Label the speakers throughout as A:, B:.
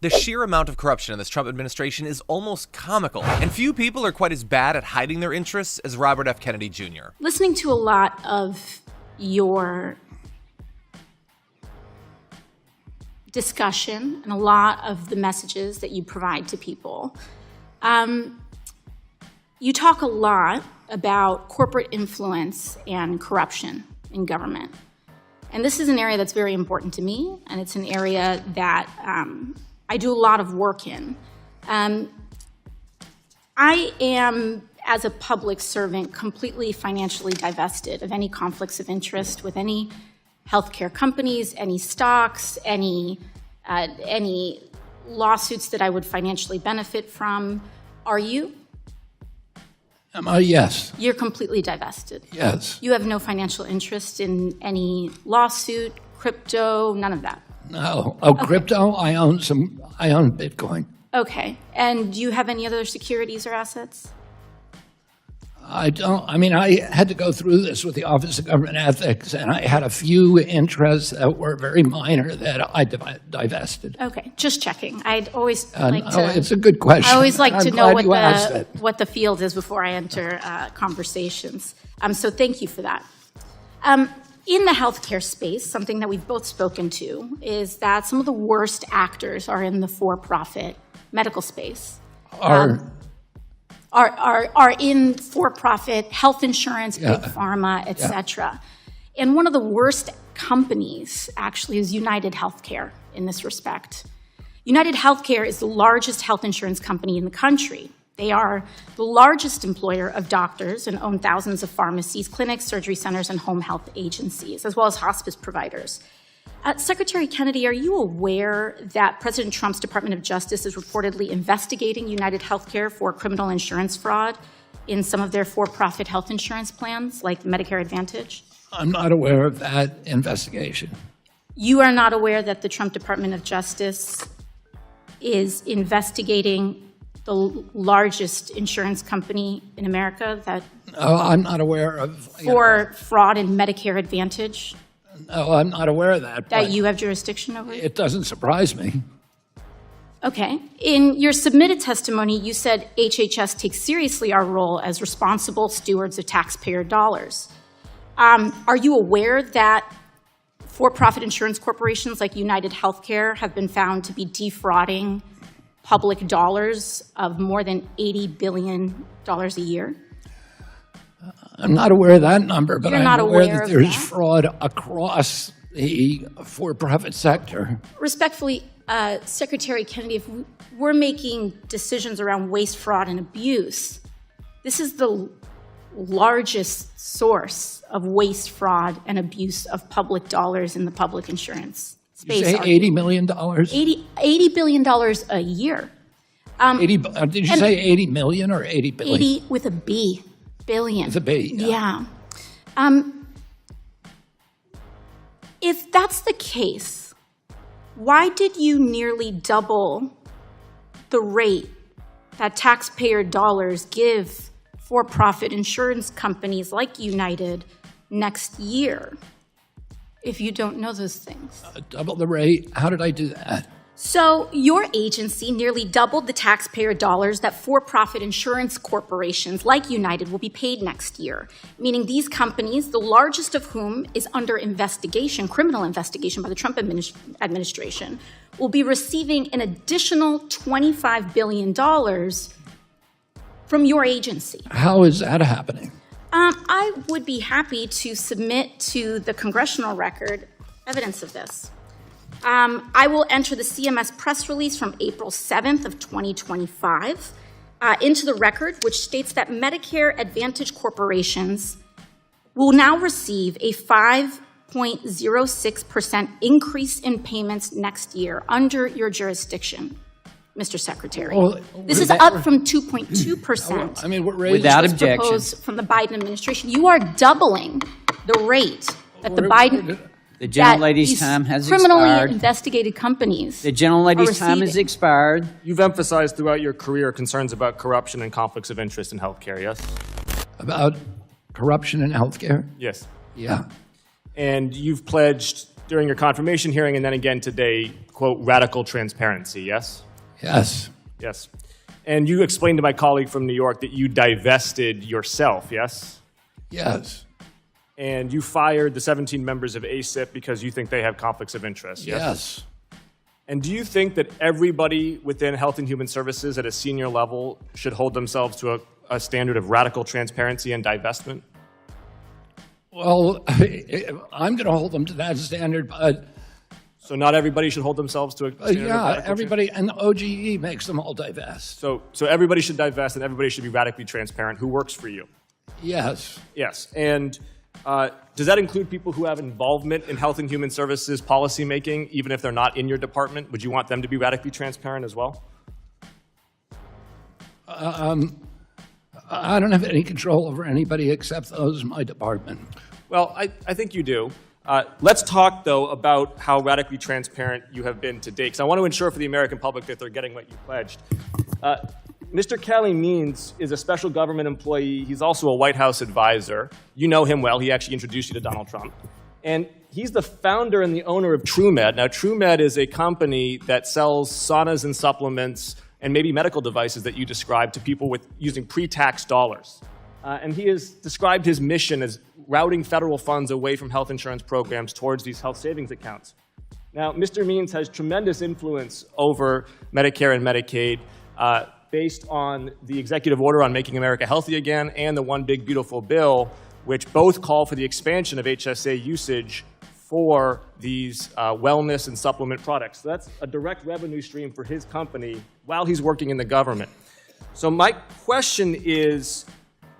A: The sheer amount of corruption in this Trump administration is almost comical, and few people are quite as bad at hiding their interests as Robert F. Kennedy Jr.
B: Listening to a lot of your discussion and a lot of the messages that you provide to people, you talk a lot about corporate influence and corruption in government. And this is an area that's very important to me, and it's an area that I do a lot of work in. I am, as a public servant, completely financially divested of any conflicts of interest with any healthcare companies, any stocks, any lawsuits that I would financially benefit from. Are you?
C: Yes.
B: You're completely divested?
C: Yes.
B: You have no financial interest in any lawsuit, crypto, none of that?
C: No. Oh, okay. Crypto? I own Bitcoin.
B: Okay. And do you have any other securities or assets?
C: I don't. I mean, I had to go through this with the Office of Government Ethics, and I had a few interests that were very minor that I divested.
B: Okay, just checking. I'd always like to.
C: Oh, it's a good question.
B: I always like to know
C: what
B: the field is before I enter conversations. So thank you for that. In the healthcare space, something that we've both spoken to is that some of the worst actors are in the for-profit medical space. Are in for-profit health insurance, big pharma, et cetera. And one of the worst companies, actually, is United Healthcare in this respect. United Healthcare is the largest health insurance company in the country. They are the largest employer of doctors and own thousands of pharmacies, clinics, surgery centers, and home health agencies, as well as hospice providers. Secretary Kennedy, are you aware that President Trump's Department of Justice is reportedly investigating United Healthcare for criminal insurance fraud in some of their for-profit health insurance plans, like Medicare Advantage?
C: I'm not aware of that investigation.
B: You are not aware that the Trump Department of Justice is investigating the largest insurance company in America that...
C: No, I'm not aware of...
B: For fraud in Medicare Advantage?
C: No, I'm not aware of that.
B: That you have jurisdiction over?
C: It doesn't surprise me.
B: Okay. In your submitted testimony, you said HHS takes seriously our role as responsible stewards of taxpayer dollars. Are you aware that for-profit insurance corporations like United Healthcare have been found to be defrauding public dollars of more than $80 billion a year?
C: I'm not aware of that number, but I'm aware that there's
B: that?
C: fraud across the for-profit sector.
B: Respectfully, Secretary Kennedy, if we're making decisions around waste, fraud, and abuse, this is the largest source of waste, fraud, and abuse of public dollars in the public insurance space.
C: You say $80 million?
B: $80 billion a year.
C: Did you say 80 million or 80 billion?
B: 80 with a B. Billion.
C: With a B.
B: Yeah. If that's the case, why did you nearly double the rate that taxpayer dollars give for-profit insurance companies like United next year, if you don't know those things?
C: Double the rate? How did I do that?
B: So your agency nearly doubled the taxpayer dollars that for-profit insurance corporations like United will be paid next year, meaning these companies, the largest of whom is under investigation, criminal investigation by the Trump administration, will be receiving an additional $25 billion from your agency.
C: How is that happening?
B: I would be happy to submit to the congressional record evidence of this. I will enter the CMS press release from April 7th of 2025 into the record, which states that Medicare Advantage corporations will now receive a 5.06% increase in payments next year under your jurisdiction, Mr. Secretary.
C: Well,
B: this is up from 2.2%.
C: I mean, we're raising
D: without
B: which was
D: objection
B: proposed from the Biden administration. You are doubling the rate that the Biden...
D: The gentlelady's time has
B: criminally
D: expired.
B: Investigated companies.
D: The gentlelady's time has expired.
E: You've emphasized throughout your career concerns about corruption and conflicts of interest in healthcare, yes?
C: About corruption in healthcare?
E: Yes.
C: Yeah.
E: And you've pledged during your confirmation hearing and then again today, quote, radical transparency, yes?
C: Yes.
E: Yes. And you explained to my colleague from New York that you divested yourself, yes?
C: Yes.
E: And you fired the 17 members of ACIP because you think they have conflicts of interest, yes?
C: Yes.
E: And do you think that everybody within Health and Human Services at a senior level should hold themselves to a standard of radical transparency and divestment?
C: Well, I'm going to hold them to that standard, but
E: So not everybody should hold themselves to a standard of
C: yeah,
E: radical
C: everybody, and the OGE makes them all divest.
E: So everybody should divest and everybody should be radically transparent. Who works for you?
C: Yes.
E: Yes. And does that include people who have involvement in Health and Human Services policymaking, even if they're not in your department? Would you want them to be radically transparent as well?
C: I don't have any control over anybody except those in my department.
E: Well, I think you do. Let's talk, though, about how radically transparent you have been to date, because I want to ensure for the American public that they're getting what you pledged. Mr. Kelly Means is a special government employee. He's also a White House advisor. You know him well. He actually introduced you to Donald Trump. And he's the founder and the owner of TrueMed. Now, TrueMed is a company that sells saunas and supplements and maybe medical devices that you described to people with using pre-tax dollars. And he has described his mission as routing federal funds away from health insurance programs towards these health savings accounts. Now, Mr. Means has tremendous influence over Medicare and Medicaid based on the executive order on making America healthy again and the One Big Beautiful Bill, which both call for the expansion of HSA usage for these wellness and supplement products. So that's a direct revenue stream for his company while he's working in the government. So my question is,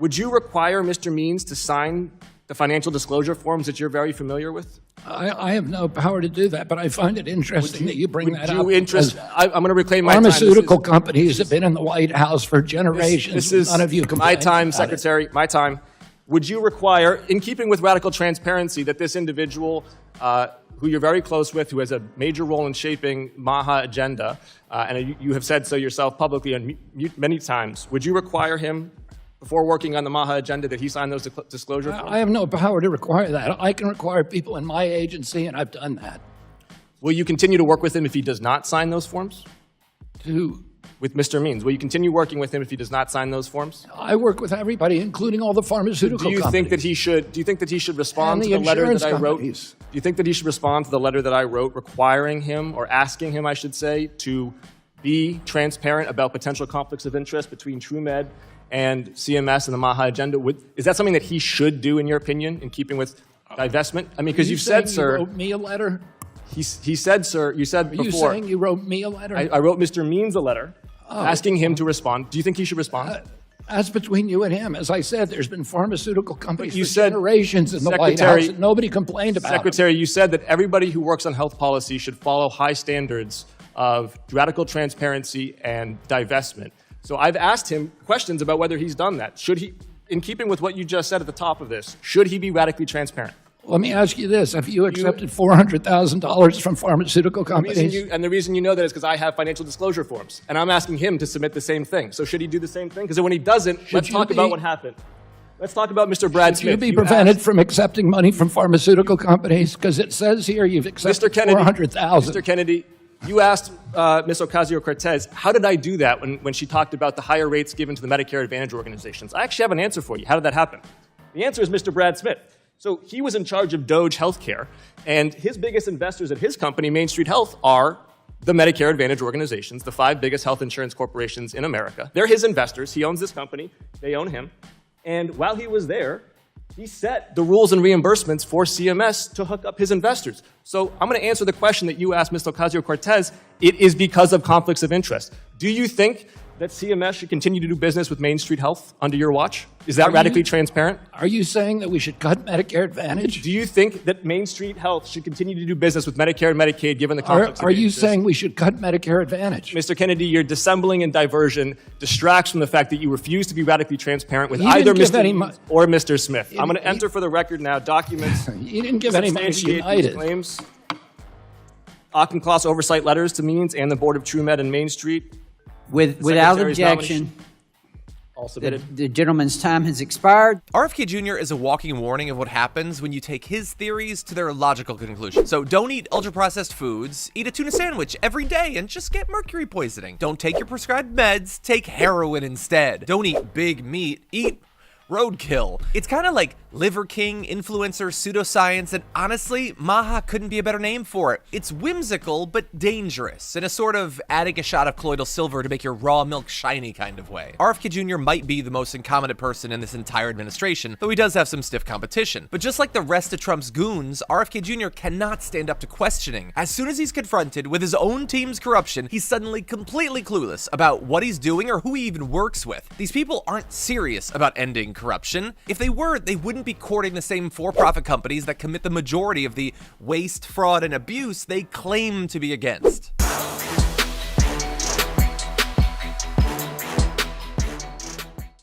E: would you require Mr. Means to sign the financial disclosure forms that you're very familiar with?
C: I have no power to do that, but I find it interesting that you bring that up.
E: I'm going to reclaim my time.
C: Pharmaceutical companies have been in the White House for generations.
E: This is
C: none of you
E: my time,
C: about
E: Secretary, my time. Would you require, in keeping with radical transparency, that this individual, who you're very close with, who has a major role in shaping MAHA agenda, and you have said so yourself publicly and many times, would you require him, before working on the MAHA agenda, that he sign those disclosure forms?
C: I have no power to require that. I can require people in my agency, and I've done that.
E: Will you continue to work with him if he does not sign those forms?
C: With
E: Mr. Means, will you continue working with him if he does not sign those forms?
C: I work with everybody, including all the pharmaceutical companies.
E: Do you think that he should respond to the letter that I wrote? Do you think that he should respond to the letter that I wrote requiring him, or asking him, I should say, to be transparent about potential conflicts of interest between TrueMed and CMS and the MAHA agenda? Is that something that he should do, in your opinion, in keeping with divestment? I mean, because you've said, sir.
C: You wrote me a letter?
E: He said, sir, you said before.
C: Are you saying you wrote me a letter?
E: I wrote Mr. Means a letter asking him to respond. Do you think he should respond?
C: That's between you and him. As I said, there's been pharmaceutical companies for
E: said,
C: generations in the White House, and nobody complained about
E: Secretary, you said that everybody who works on health policy should follow high standards of radical transparency and divestment. So I've asked him questions about whether he's done that. Should he, in keeping with what you just said at the top of this, should he be radically transparent?
C: Let me ask you this. Have you accepted $400,000 from pharmaceutical companies?
E: The reason you know that is because I have financial disclosure forms, and I'm asking him to submit the same thing. So should he do the same thing? Because when he doesn't, let's talk about what happened. Let's talk about Mr. Brad Smith.
C: Should you be prevented from accepting money from pharmaceutical companies? Because it says here you've accepted $400,000.
E: Mr. Kennedy, you asked Ms. Ocasio-Cortez, how did I do that when she talked about the higher rates given to the Medicare Advantage organizations? I actually have an answer for you. How did that happen? The answer is Mr. Brad Smith. So he was in charge of Doge Healthcare, and his biggest investors at his company, Main Street Health, are the Medicare Advantage organizations, the 5 biggest health insurance corporations in America. They're his investors. He owns this company. They own him. And while he was there, he set the rules and reimbursements for CMS to hook up his investors. So I'm going to answer the question that you asked Ms. Ocasio-Cortez. It is because of conflicts of interest. Do you think that CMS should continue to do business with Main Street Health under your watch? Is that radically transparent?
C: Are you saying that we should cut Medicare Advantage?
E: Do you think that Main Street Health should continue to do business with Medicare and Medicaid given the conflicts of interest?
C: Are you saying we should cut Medicare Advantage?
E: Mr. Kennedy, your dissembling and diversion distracts from the fact that you refuse to be radically transparent with either Mr. Means or Mr. Smith. I'm going to enter for the record now documents.
C: You didn't give any money to United.
E: Claims. Auchincloss oversight letters to Means and the board of TrueMed and Main Street.
D: Without objection.
E: All submitted.
D: The gentleman's time has expired.
A: RFK Jr. is a walking warning of what happens when you take his theories to their logical conclusion. So don't eat ultra-processed foods, eat a tuna sandwich every day and just get mercury poisoning. Don't take your prescribed meds, take heroin instead. Don't eat big meat, eat roadkill. It's kind of like Liver King, influencer, pseudoscience, and honestly, Maha couldn't be a better name for it. It's whimsical, but dangerous, in a sort of adding a shot of colloidal silver to make your raw milk shiny kind of way. RFK Jr. might be the most incompetent person in this entire administration, though he does have some stiff competition. But just like the rest of Trump's goons, RFK Jr. cannot stand up to questioning. As soon as he's confronted with his own team's corruption, he's suddenly completely clueless about what he's doing or who he even works with. These people aren't serious about ending corruption. If they were, they wouldn't be courting the same for-profit companies that commit the majority of the waste, fraud, and abuse they claim to be against.